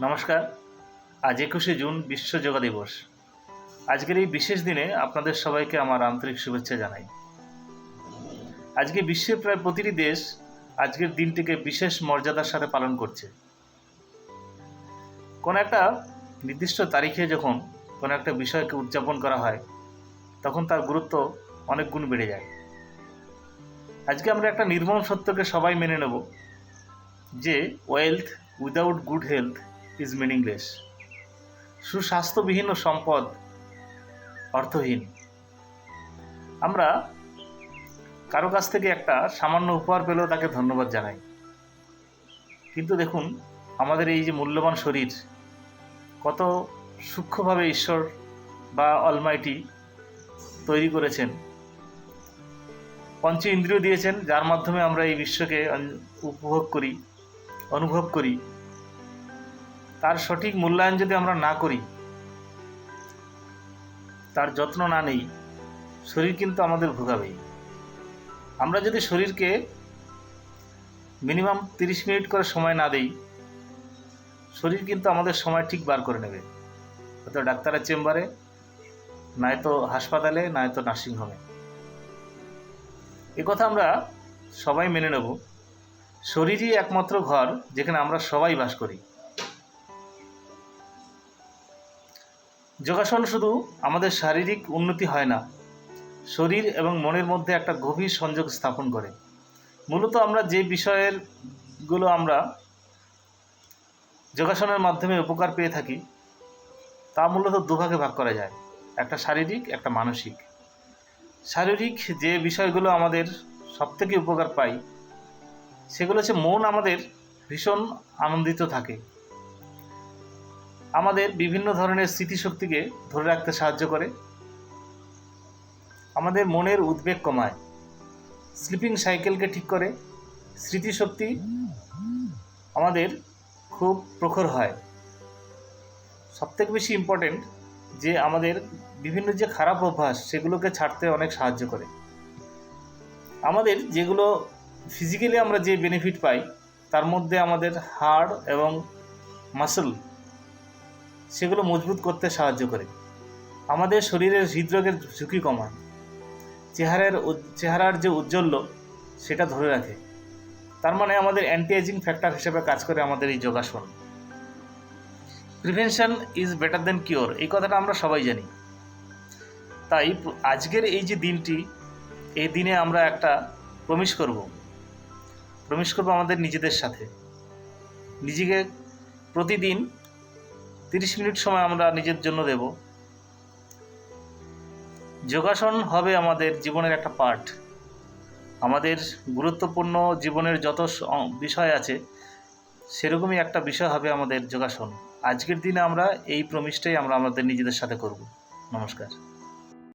নমস্কার। আজ ২১শে জুন বিশ্ব যোগা দিবস। আজকের এই বিশেষ দিনে আপনাদের সবাইকে আমার আন্তরিক শুভেচ্ছা জানাই। আজকে বিশ্বের প্রায় প্রতিটি দেশ আজকের দিনটিকে বিশেষ মর্যাদার সাথে পালন করছে। কোনো একটা নির্দিষ্ট তারিখে যখন কোনো একটা বিষয়কে উদযাপন করা হয় তখন তার গুরুত্ব অনেক গুণ বেড়ে যায়। আজকে আমরা একটা নির্মম সত্যকে সবাই মেনে নেব যে wealth without good health is meaningless. সুস্বাস্থ্যবিহীন ও সম্পদ অর্থহীন। আমরা কারো কাছ থেকে একটা সামান্য উপহার পেলেও তাকে ধন্যবাদ জানাই, কিন্তু দেখুন আমাদের এই যে মূল্যবান শরীর কত সূক্ষ্মভাবে ঈশ্বর বা অলমাইটি তৈরি করেছেন, পঞ্চ ইন্দ্রিয় দিয়েছেন যার মাধ্যমে আমরা এই বিশ্বকে উপভোগ করি, অনুভব করি। তার সঠিক মূল্যায়ন যদি আমরা না করি, তার যত্ন না নেই, শরীর কিন্তু আমাদের ভোগাবেই। আমরা যদি শরীরকে মিনিমাম 30 মিনিট করে সময় না দেই, শরীর কিন্তু আমাদের সময় ঠিক বার করে নেবে, হয়তো ডাক্তারের চেম্বারে, নয়তো হাসপাতালে, নয়তো নার্সিংহোমে। কথা আমরা সবাই মেনে নেব। শরীরই একমাত্র ঘর যেখানে আমরা সবাই বাস করি। যোগাসন শুধু আমাদের শারীরিক উন্নতি হয় না, শরীর এবং মনের মধ্যে একটা গভীর সংযোগ স্থাপন করে। মূলত আমরা যে বিষয়েরগুলো আমরা যোগাসনের মাধ্যমে উপকার পেয়ে থাকি তা মূলত দুভাগে ভাগ করা যায়, একটা শারীরিক, একটা মানসিক। শারীরিক যে বিষয়গুলো আমাদের সবথেকে উপকার পাই সেগুলো হচ্ছে মন আমাদের ভীষণ আনন্দিত থাকে, আমাদের বিভিন্ন ধরনের স্মৃতিশক্তিকে ধরে রাখতে সাহায্য করে, আমাদের মনের উদ্বেগ কমায়, স্লিপিং সাইকেলকে ঠিক করে, স্মৃতিশক্তি আমাদের খুব প্রখর হয়। সবথেকে বেশি ইম্পর্টেন্ট যে আমাদের বিভিন্ন যে খারাপ অভ্যাস সেগুলোকে ছাড়তে অনেক সাহায্য করে। আমাদের যেগুলো ফিজিক্যালি আমরা যে বেনিফিট পাই তার মধ্যে আমাদের হাড় এবং মাসল সেগুলো মজবুত করতে সাহায্য করে, আমাদের শরীরের হৃদরোগের ঝুঁকি কমায়, চেহারার যে উজ্জ্বল্য সেটা ধরে রাখে। তার মানে আমাদের অ্যান্টি এজিং ফ্যাক্টর হিসেবে কাজ করে আমাদের এই যোগাসন। Prevention is better then cure, এই কথাটা আমরা সবাই জানি। তাই আজকের এই যে দিনটি, এই দিনে আমরা একটা প্রমিস করব আমাদের নিজেদের সাথে। নিজেকে প্রতিদিন 30 মিনিট সময় আমরা নিজের জন্য দেব। যোগাসন হবে আমাদের জীবনের একটা পার্ট। আমাদের গুরুত্বপূর্ণ জীবনের যত বিষয় আছে সেরকমই একটা বিষয় হবে আমাদের যোগাসন। আজকের দিনে আমরা এই প্রমিসটাই আমরা আমাদের নিজেদের সাথে করব। নমস্কার।